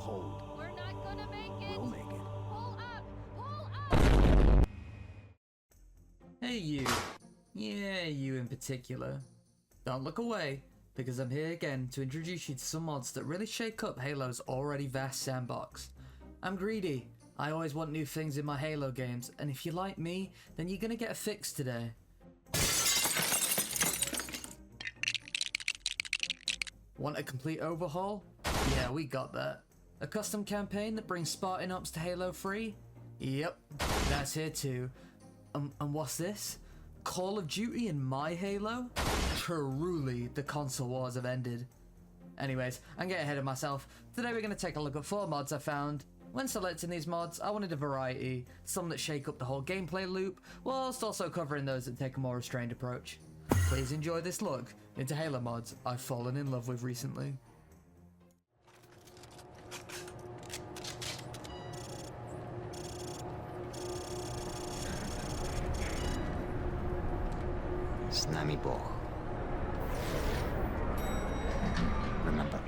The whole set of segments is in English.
hold. We're not gonna make it. We'll make it. Pull up! Pull up! Hey you. Yeah, you in particular. Don't look away, because I'm here again to introduce you to some mods that really shake up Halo's already vast sandbox. I'm greedy. I always want new things in my Halo games, and if you're like me, then you're gonna get a fix today. Want a complete overhaul? Yeah, we got that. A custom campaign that brings Spartan ops to Halo 3? Yep, that's here too. And what's this? Call of Duty in my Halo? Truly, the console wars have ended. Anyways, I'm getting ahead of myself. Today we're going to take a look at 4 mods I found. When selecting these mods, I wanted a variety, some that shake up the whole gameplay loop, whilst also covering those that take a more restrained approach. Please enjoy this look into Halo mods I've fallen in love with recently. Snammy ball. Remember,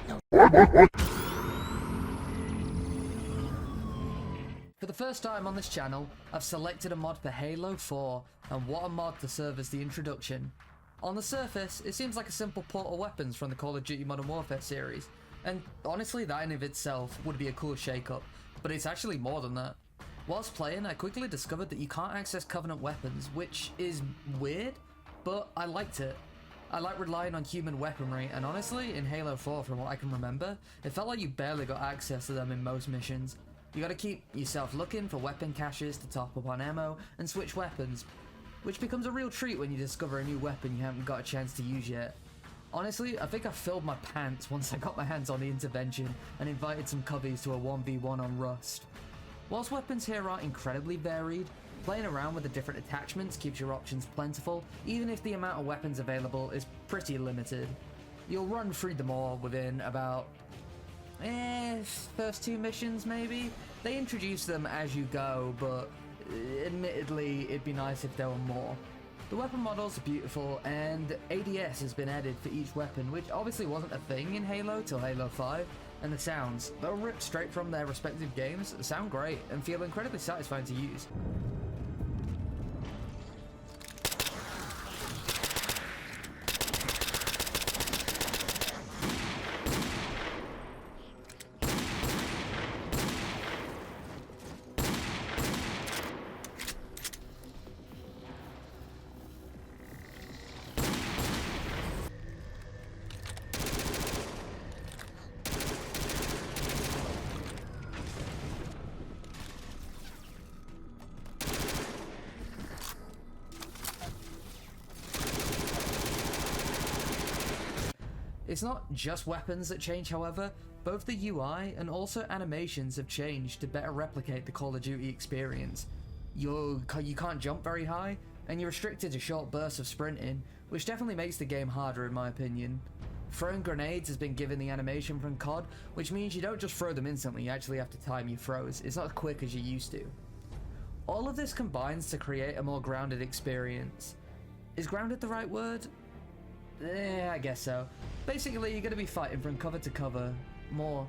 no. For the first time on this channel, I've selected a mod for Halo 4, and what a mod to serve as the introduction. On the surface, it seems like a simple port of weapons from the Call of Duty Modern Warfare series, and honestly that in of itself would be a cool shake-up, but it's actually more than that. Whilst playing, I quickly discovered that you can't access Covenant weapons, which is weird, but I liked it. I like relying on human weaponry, and honestly, in Halo 4, from what I can remember, it felt like you barely got access to them in most missions. You gotta keep yourself looking for weapon caches to top up on ammo and switch weapons, which becomes a real treat when you discover a new weapon you haven't got a chance to use yet. Honestly, I think I filled my pants once I got my hands on the intervention and invited some cubbies to a 1v1 on Rust. Whilst weapons here aren't incredibly varied, playing around with the different attachments keeps your options plentiful, even if the amount of weapons available is pretty limited. You'll run through them all within about first 2 missions maybe? They introduce them as you go, but admittedly it'd be nice if there were more. The weapon models are beautiful, and ADS has been added for each weapon, which obviously wasn't a thing in Halo till Halo 5, and the sounds, though ripped straight from their respective games, sound great and feel incredibly satisfying to use. It's not just weapons that change, however. Both the UI and also animations have changed to better replicate the Call of Duty experience. You can't jump very high, and you're restricted to short bursts of sprinting, which definitely makes the game harder in my opinion. Throwing grenades has been given the animation from COD, which means you don't just throw them instantly, you actually have to time your throws. It's not as quick as you used to. All of this combines to create a more grounded experience. Is grounded the right word? I guess so. Basically, you're going to be fighting from cover to cover more,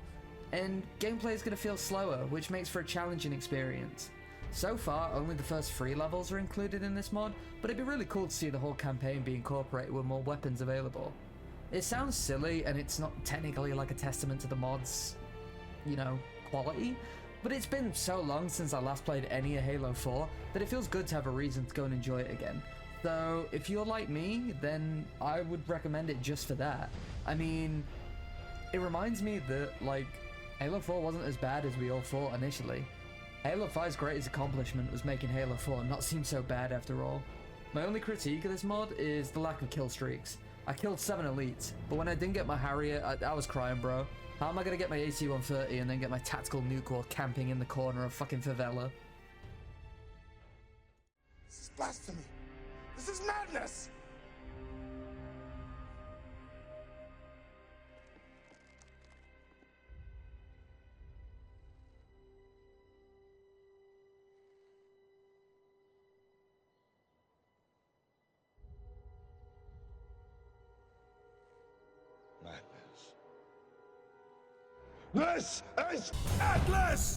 and gameplay is going to feel slower, which makes for a challenging experience. So far, only the first 3 levels are included in this mod, but it'd be really cool to see the whole campaign be incorporated with more weapons available. It sounds silly, and it's not technically like a testament to the mod's, quality, but it's been so long since I last played any of Halo 4 that it feels good to have a reason to go and enjoy it again. So, if you're like me, then I would recommend it just for that. I mean, it reminds me that, Halo 4 wasn't as bad as we all thought initially. Halo 5's greatest accomplishment was making Halo 4 not seem so bad after all. My only critique of this mod is the lack of kill streaks. I killed 7 elites, but when I didn't get my Harrier, I was crying, bro. How am I gonna get my AC-130 and then get my tactical nuke while camping in the corner of fucking favela? This is blasphemy. This is madness! This is Atlas!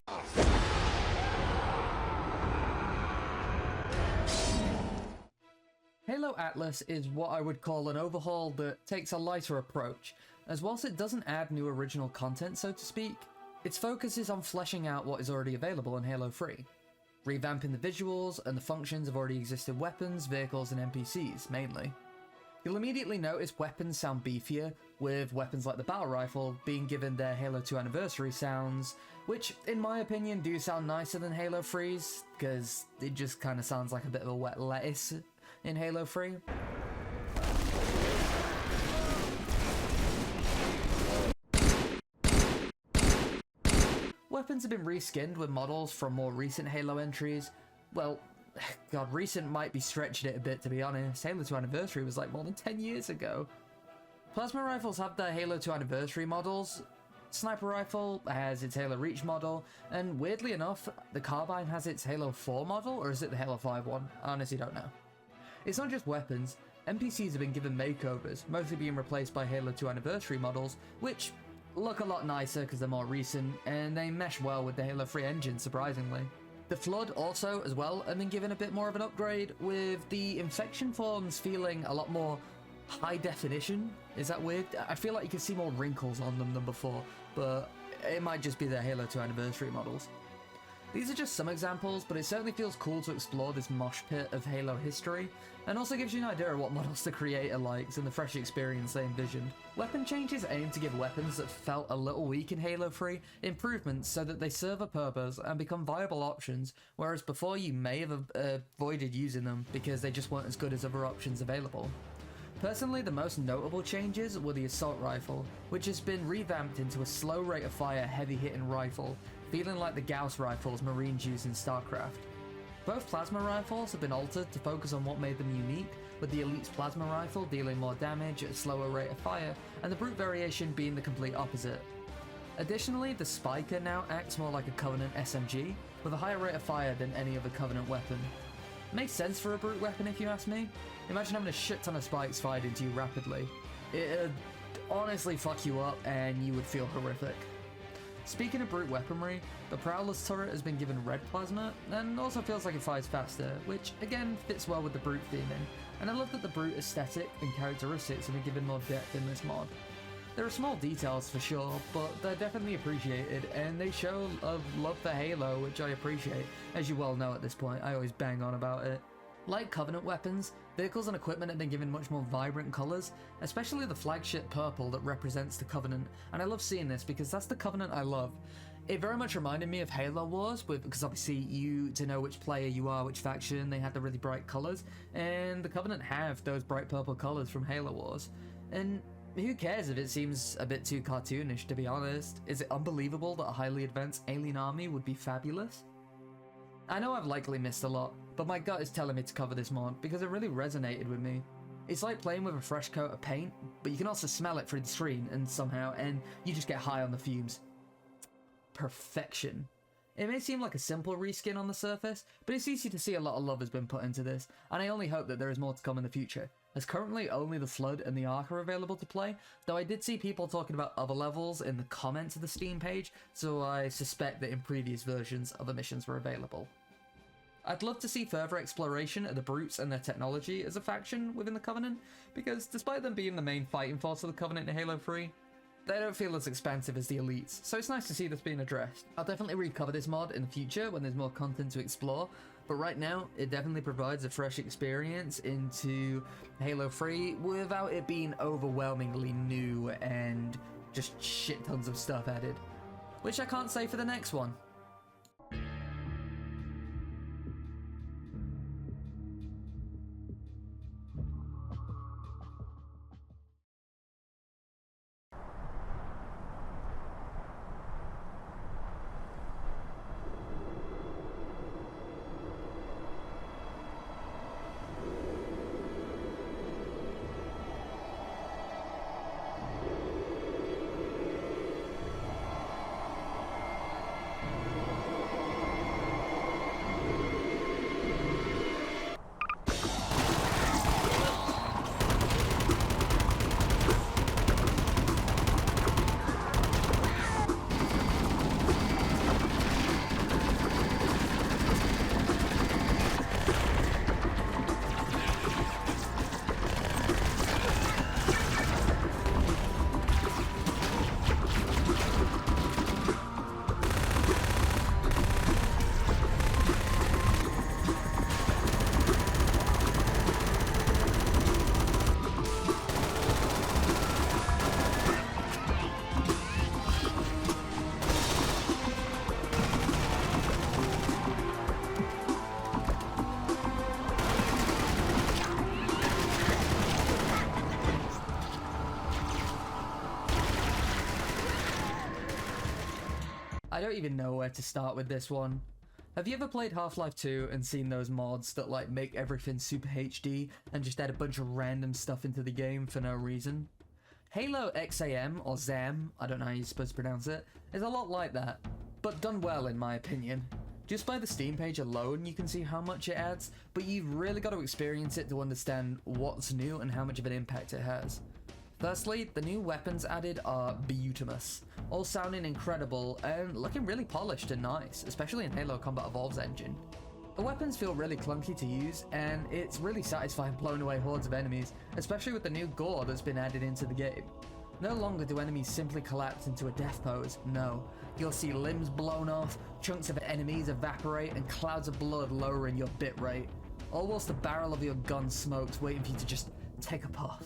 Halo Atlas is what I would call an overhaul that takes a lighter approach, as whilst it doesn't add new original content, so to speak, its focus is on fleshing out what is already available in Halo 3, revamping the visuals and the functions of already existing weapons, vehicles, and NPCs, mainly. You'll immediately notice weapons sound beefier, with weapons like the battle rifle being given their Halo 2 anniversary sounds, which, in my opinion, do sound nicer than Halo 3's, because it just kind of sounds like a bit of a wet lettuce in Halo 3. Weapons have been reskinned with models from more recent Halo entries. Well, god, recent might be stretching it a bit, to be honest. Halo 2 Anniversary was like more than 10 years ago. Plasma rifles have their Halo 2 Anniversary models. Sniper rifle has its Halo Reach model, and weirdly enough, the carbine has its Halo 4 model, or is it the Halo 5 one? I honestly don't know. It's not just weapons, NPCs have been given makeovers, mostly being replaced by Halo 2 Anniversary models, which look a lot nicer because they're more recent, and they mesh well with the Halo 3 engine, surprisingly. The Flood also, as well, have been given a bit more of an upgrade, with the infection forms feeling a lot more high definition. Is that weird? I feel like you can see more wrinkles on them than before, but it might just be their Halo 2 Anniversary models. These are just some examples, but it certainly feels cool to explore this mosh pit of Halo history, and also gives you an idea of what models the creator likes and the fresh experience they envisioned. Weapon changes aim to give weapons that felt a little weak in Halo 3 improvements so that they serve a purpose and become viable options, whereas before you may have avoided using them because they just weren't as good as other options available. Personally, the most notable changes were the assault rifle, which has been revamped into a slow rate of fire heavy-hitting rifle, feeling like the Gauss rifles Marines use in StarCraft. Both plasma rifles have been altered to focus on what made them unique, with the Elite's plasma rifle dealing more damage at a slower rate of fire, and the Brute variation being the complete opposite. Additionally, the Spiker now acts more like a Covenant SMG, with a higher rate of fire than any other Covenant weapon. Makes sense for a Brute weapon if you ask me. Imagine having a shit ton of spikes fired into you rapidly. It'd honestly fuck you up and you would feel horrific. Speaking of Brute weaponry, the Prowler's turret has been given red plasma, and also feels like it fires faster, which again fits well with the Brute theming, and I love that the Brute aesthetic and characteristics have been given more depth in this mod. There are small details for sure, but they're definitely appreciated, and they show a love for Halo, which I appreciate. As you well know at this point, I always bang on about it. Like Covenant weapons, vehicles and equipment have been given much more vibrant colours, especially the flagship purple that represents the Covenant, and I love seeing this because that's the Covenant I love. It very much reminded me of Halo Wars, because obviously to know which player you are, which faction, they had the really bright colours, and the Covenant have those bright purple colours from Halo Wars. And who cares if it seems a bit too cartoonish, to be honest? Is it unbelievable that a highly advanced alien army would be fabulous? I know I've likely missed a lot, but my gut is telling me to cover this mod because it really resonated with me. It's like playing with a fresh coat of paint, but you can also smell it through the screen and you just get high on the fumes. Perfection. It may seem like a simple reskin on the surface, but it's easy to see a lot of love has been put into this, and I only hope that there is more to come in the future, as currently only the Flood and the Ark are available to play, though I did see people talking about other levels in the comments of the Steam page, so I suspect that in previous versions other missions were available. I'd love to see further exploration of the Brutes and their technology as a faction within the Covenant, because despite them being the main fighting force of the Covenant in Halo 3, they don't feel as expansive as the Elites, so it's nice to see this being addressed. I'll definitely recover this mod in the future when there's more content to explore, but right now it definitely provides a fresh experience into Halo 3 without it being overwhelmingly new and just shit tons of stuff added. Which I can't say for the next one. I don't even know where to start with this one. Have you ever played Half-Life 2 and seen those mods that like make everything super HD and just add a bunch of random stuff into the game for no reason? Halo XAM, or ZAM, I don't know how you're supposed to pronounce it, is a lot like that, but done well in my opinion. Just by the Steam page alone you can see how much it adds, but you've really got to experience it to understand what's new and how much of an impact it has. Firstly, the new weapons added are beautimous, all sounding incredible and looking really polished and nice, especially in Halo Combat Evolved's engine. The weapons feel really clunky to use, and it's really satisfying blowing away hordes of enemies, especially with the new gore that's been added into the game. No longer do enemies simply collapse into a death pose, no. You'll see limbs blown off, chunks of enemies evaporate, and clouds of blood lowering your bitrate, all whilst the barrel of your gun smokes waiting for you to just take a puff.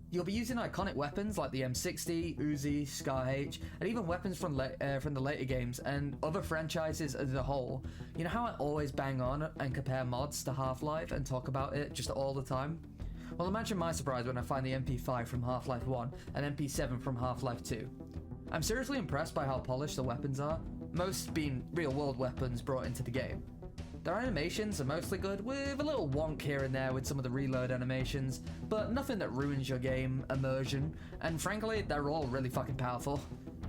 You'll be using iconic weapons like the M60, Uzi, Scar H, and even weapons from the later games and other franchises as a whole. You know how I always bang on and compare mods to Half-Life and talk about it just all the time? Well, imagine my surprise when I find the MP5 from Half-Life 1 and MP7 from Half-Life 2. I'm seriously impressed by how polished the weapons are, most being real-world weapons brought into the game. Their animations are mostly good, with a little wonk here and there with some of the reload animations, but nothing that ruins your game immersion, and frankly, they're all really fucking powerful.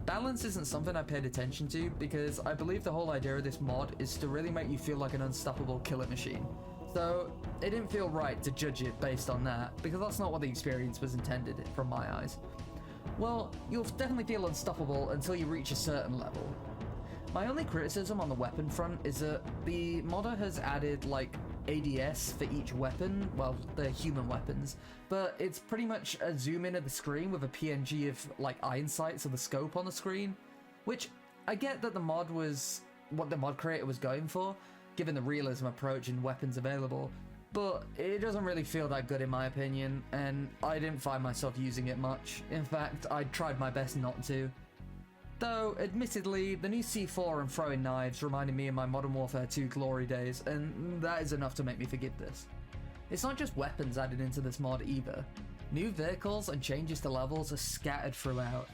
Balance isn't something I paid attention to, because I believe the whole idea of this mod is to really make you feel like an unstoppable killer machine. So, it didn't feel right to judge it based on that, because that's not what the experience was intended from my eyes. Well, you'll definitely feel unstoppable until you reach a certain level. My only criticism on the weapon front is that the modder has added like ADS for each weapon, well, the human weapons, but it's pretty much a zoom in of the screen with a PNG of like iron sights of the scope on the screen, which I get that the mod was what the mod creator was going for, given the realism approach and weapons available, but it doesn't really feel that good in my opinion, and I didn't find myself using it much. In fact, I tried my best not to. Though, admittedly, the new C4 and throwing knives reminded me of my Modern Warfare 2 glory days, and that is enough to make me forgive this. It's not just weapons added into this mod either. New vehicles and changes to levels are scattered throughout.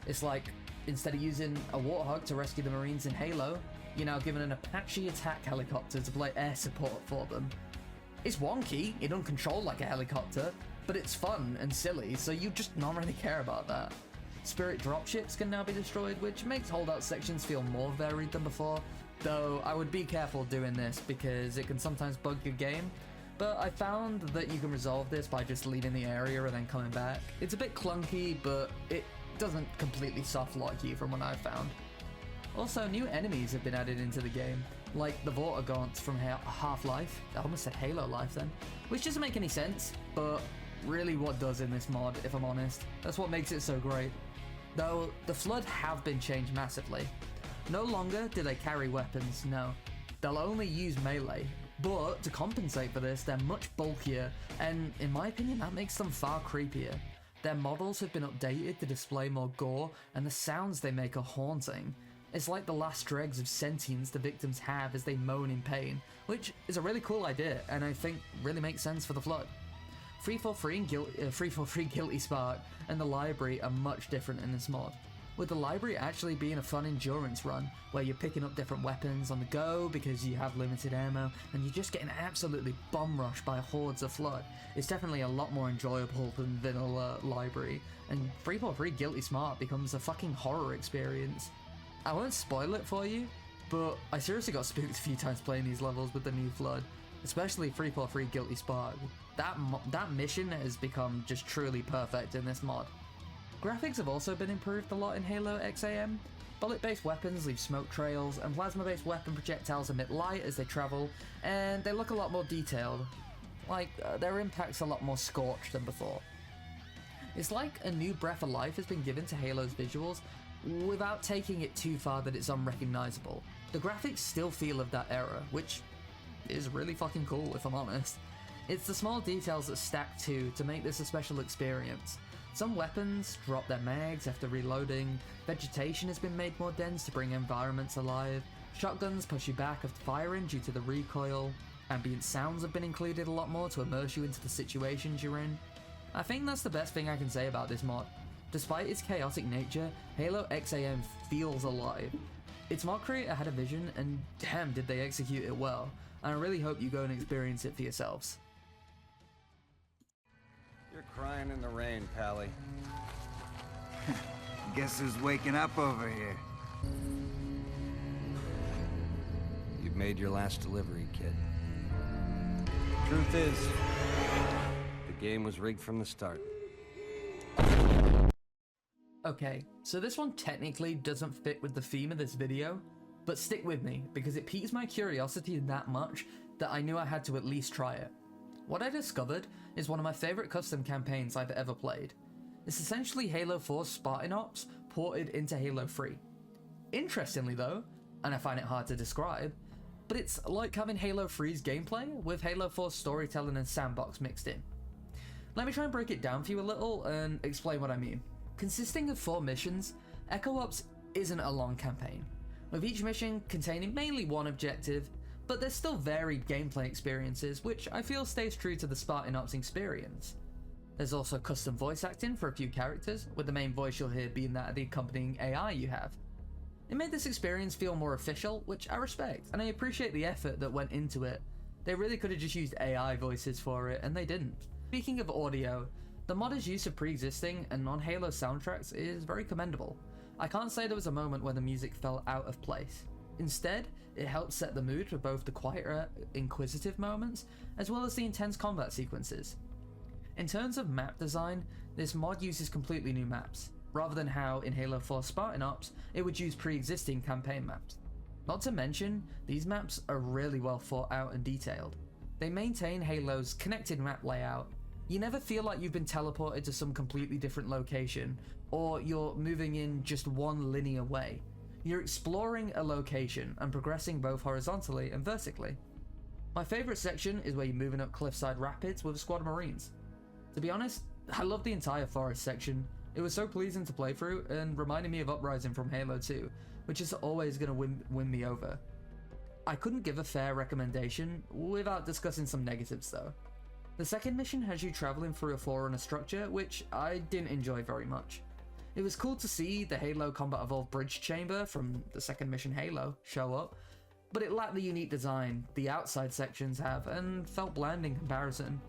It's like, instead of using a Warthog to rescue the Marines in Halo, you're now given an Apache attack helicopter to play air support for them. It's wonky, it doesn't control like a helicopter, but it's fun and silly, so you just not really care about that. Spirit dropships can now be destroyed, which makes holdout sections feel more varied than before, though I would be careful doing this because it can sometimes bug your game, but I found that you can resolve this by just leaving the area and then coming back. It's a bit clunky, but it doesn't completely soft lock you from what I've found. Also, new enemies have been added into the game, like the Vortigaunts from Half-Life, I almost said Halo Life then, which doesn't make any sense, but really what does in this mod, if I'm honest. That's what makes it so great. Though, the Flood have been changed massively. No longer do they carry weapons, no. They'll only use melee, but to compensate for this, they're much bulkier, and in my opinion that makes them far creepier. Their models have been updated to display more gore, and the sounds they make are haunting. It's like the last dregs of sentience the victims have as they moan in pain, which is a really cool idea, and I think really makes sense for the Flood. 343 Guilty Spark and the Library are much different in this mod, with the Library actually being a fun endurance run, where you're picking up different weapons on the go because you have limited ammo, and you're just getting absolutely bomb rushed by hordes of Flood. It's definitely a lot more enjoyable than vanilla Library, and 343 Guilty Spark becomes a fucking horror experience. I won't spoil it for you, but I seriously got spooked a few times playing these levels with the new Flood, especially 343 Guilty Spark. That mission has become just truly perfect in this mod. Graphics have also been improved a lot in Halo XAM. Bullet-based weapons leave smoke trails, and plasma-based weapon projectiles emit light as they travel, and they look a lot more detailed. Like, their impact's a lot more scorched than before. It's like a new breath of life has been given to Halo's visuals, without taking it too far that it's unrecognizable. The graphics still feel of that era, which is really fucking cool if I'm honest. It's the small details that stack too to make this a special experience. Some weapons drop their mags after reloading, vegetation has been made more dense to bring environments alive, shotguns push you back after firing due to the recoil, ambient sounds have been included a lot more to immerse you into the situations you're in. I think that's the best thing I can say about this mod. Despite its chaotic nature, Halo XAM feels alive. Its mod creator had a vision, and damn did they execute it well, and I really hope you go and experience it for yourselves. You're crying in the rain, Pally. Guess who's waking up over here? You've made your last delivery, kid. Truth is, the game was rigged from the start. Okay, so this one technically doesn't fit with the theme of this video, but stick with me because it piques my curiosity that much that I knew I had to at least try it. What I discovered is one of my favorite custom campaigns I've ever played. It's essentially Halo 4's Spartan Ops ported into Halo 3. Interestingly though, and I find it hard to describe, but it's like having Halo 3's gameplay with Halo 4's storytelling and sandbox mixed in. Let me try and break it down for you a little and explain what I mean. Consisting of 4 missions, Echo Ops isn't a long campaign, with each mission containing mainly one objective, but there's still varied gameplay experiences which I feel stays true to the Spartan Ops experience. There's also custom voice acting for a few characters, with the main voice you'll hear being that of the accompanying AI you have. It made this experience feel more official, which I respect, and I appreciate the effort that went into it. They really could have just used AI voices for it, and they didn't. Speaking of audio, the modder's use of pre-existing and non-Halo soundtracks is very commendable. I can't say there was a moment where the music felt out of place. Instead, it helped set the mood for both the quieter, inquisitive moments, as well as the intense combat sequences. In terms of map design, this mod uses completely new maps, rather than how in Halo 4 Spartan Ops, it would use pre-existing campaign maps. Not to mention, these maps are really well thought out and detailed. They maintain Halo's connected map layout. You never feel like you've been teleported to some completely different location, or you're moving in just one linear way. You're exploring a location and progressing both horizontally and vertically. My favourite section is where you're moving up cliffside rapids with a squad of Marines. To be honest, I love the entire forest section. It was so pleasing to play through and reminded me of Uprising from Halo 2, which is always going to win me over. I couldn't give a fair recommendation without discussing some negatives though. The second mission has you travelling through a Forerunner structure, which I didn't enjoy very much. It was cool to see the Halo Combat Evolved Bridge Chamber from the second mission Halo show up, but it lacked the unique design the outside sections have and felt bland in comparison.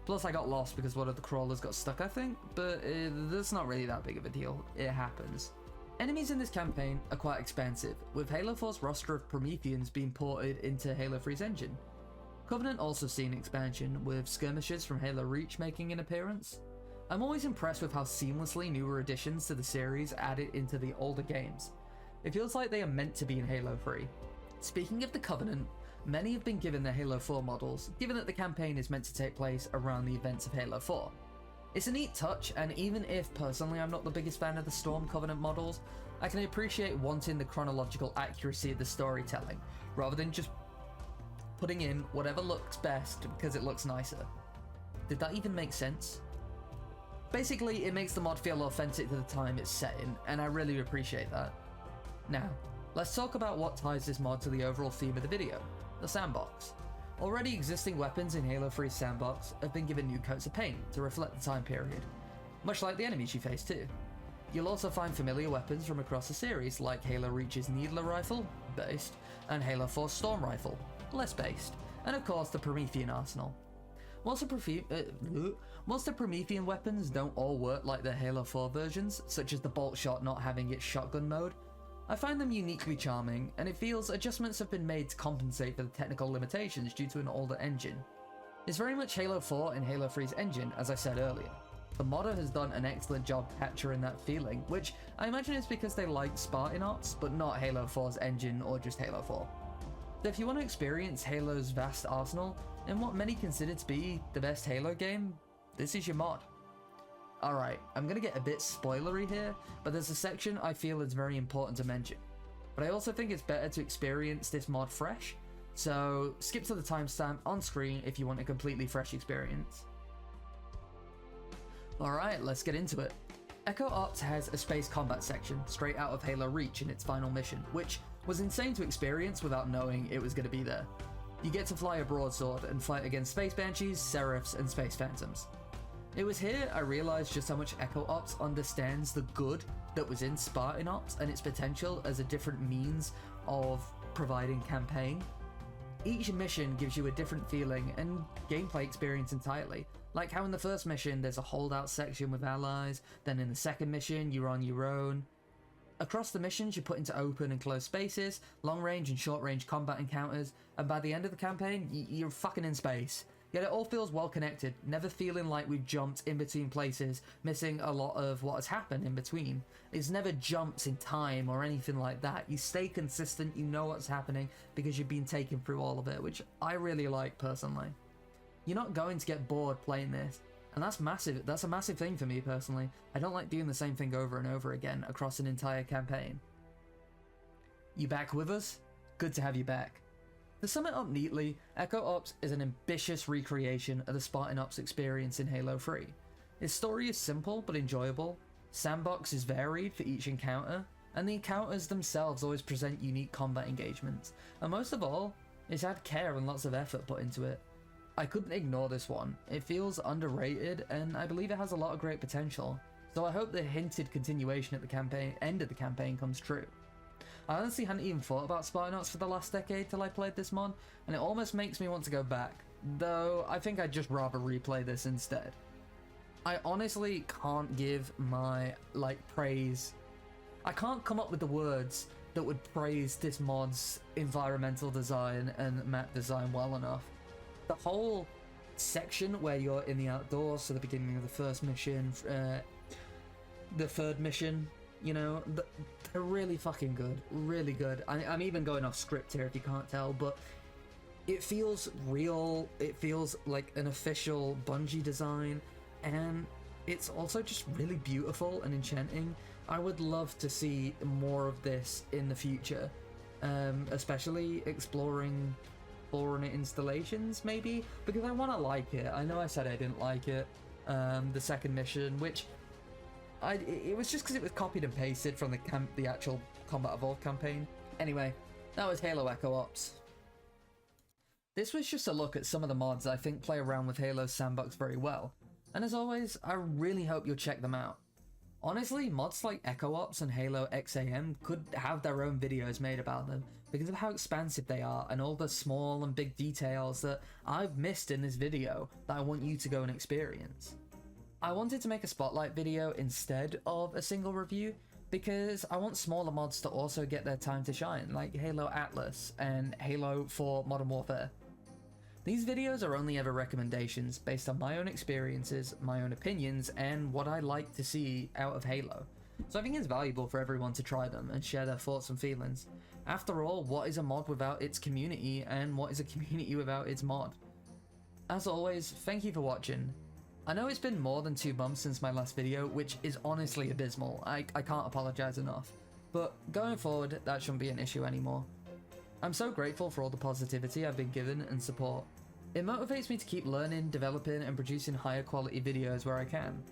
Plus I got lost because one of the crawlers got stuck I think, but that's not really that big of a deal, it happens. Enemies in this campaign are quite expansive, with Halo 4's roster of Prometheans being ported into Halo 3's engine. Covenant also seen expansion, with skirmishers from Halo Reach making an appearance. I'm always impressed with how seamlessly newer additions to the series added into the older games. It feels like they are meant to be in Halo 3. Speaking of the Covenant, many have been given their Halo 4 models, given that the campaign is meant to take place around the events of Halo 4. It's a neat touch, and even if personally I'm not the biggest fan of the Storm Covenant models, I can appreciate wanting the chronological accuracy of the storytelling, rather than just putting in whatever looks best because it looks nicer. Did that even make sense? Basically, it makes the mod feel authentic to the time it's set in, and I really appreciate that. Now, let's talk about what ties this mod to the overall theme of the video, the sandbox. Already existing weapons in Halo 3's sandbox have been given new coats of paint to reflect the time period, much like the enemies you face too. You'll also find familiar weapons from across the series like Halo Reach's Needler Rifle, based, and Halo 4's Storm Rifle, less based, and of course the Promethean arsenal. Whilst the Promethean weapons don't all work like the Halo 4 versions, such as the bolt shot not having its shotgun mode, I find them uniquely charming, and it feels adjustments have been made to compensate for the technical limitations due to an older engine. It's very much Halo 4 and Halo 3's engine, as I said earlier. The modder has done an excellent job capturing that feeling, which I imagine is because they like Spartan Ops, but not Halo 4's engine or just Halo 4. So if you want to experience Halo's vast arsenal, and what many consider to be the best Halo game, this is your mod. Alright, I'm gonna get a bit spoilery here, but there's a section I feel is very important to mention. But I also think it's better to experience this mod fresh, so skip to the timestamp on screen if you want a completely fresh experience. Alright, let's get into it. Echo Ops has a space combat section straight out of Halo Reach in its final mission, which was insane to experience without knowing it was going to be there. You get to fly a broadsword and fight against Space Banshees, Seraphs, and Space Phantoms. It was here I realised just how much Echo Ops understands the good that was in Spartan Ops and its potential as a different means of providing campaign. Each mission gives you a different feeling and gameplay experience entirely. Like how in the first mission there's a holdout section with allies, then in the second mission you're on your own. Across the missions you're put into open and closed spaces, long range and short range combat encounters, and by the end of the campaign you're fucking in space. Yet it all feels well connected, never feeling like we've jumped in between places, missing a lot of what has happened in between. It's never jumps in time or anything like that. You stay consistent, you know what's happening because you've been taken through all of it, which I really like personally. You're not going to get bored playing this, and that's massive. That's a massive thing for me personally. I don't like doing the same thing over and over again across an entire campaign. You back with us? Good to have you back. To sum it up neatly, Echo Ops is an ambitious recreation of the Spartan Ops experience in Halo 3. Its story is simple but enjoyable, sandbox is varied for each encounter, and the encounters themselves always present unique combat engagements, and most of all, it's had care and lots of effort put into it. I couldn't ignore this one. It feels underrated, and I believe it has a lot of great potential, so I hope the hinted continuation at the end of the campaign comes true. I honestly hadn't even thought about Spartan Ops for the last decade till I played this mod, and it almost makes me want to go back, though I think I'd just rather replay this instead. I honestly can't give my, praise. I can't come up with the words that would praise this mod's environmental design and map design well enough. The whole section where you're in the outdoors, so the beginning of the first mission, the third mission, you know, they're really fucking good, really good. I'm even going off script here if you can't tell, but it feels real, it feels like an official Bungie design, and it's also just really beautiful and enchanting. I would love to see more of this in the future, especially exploring foreign installations maybe, because I want to like it. I know I said I didn't like it, the second mission, which it was just because it was copied and pasted from the actual Combat Evolved campaign. Anyway, that was Halo Echo Ops. This was just a look at some of the mods I think play around with Halo's sandbox very well, and as always, I really hope you'll check them out. Honestly, mods like Echo Ops and Halo XAM could have their own videos made about them because of how expansive they are and all the small and big details that I've missed in this video that I want you to go and experience. I wanted to make a spotlight video instead of a single review because I want smaller mods to also get their time to shine, like Halo Atlas and Halo 4 Modern Warfare. These videos are only ever recommendations based on my own experiences, my own opinions, and what I like to see out of Halo. So I think it's valuable for everyone to try them and share their thoughts and feelings. After all, what is a mod without its community, and what is a community without its mod? As always, thank you for watching. I know it's been more than 2 months since my last video, which is honestly abysmal. I can't apologize enough. But going forward, that shouldn't be an issue anymore. I'm so grateful for all the positivity I've been given and support. It motivates me to keep learning, developing, and producing higher quality videos where I can.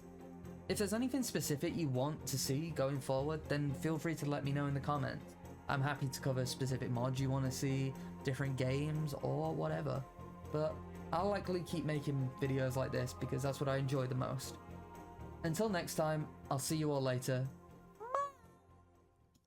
If there's anything specific you want to see going forward, then feel free to let me know in the comments. I'm happy to cover specific mods you want to see, different games, or whatever. But I'll likely keep making videos like this because that's what I enjoy the most. Until next time, I'll see you all later.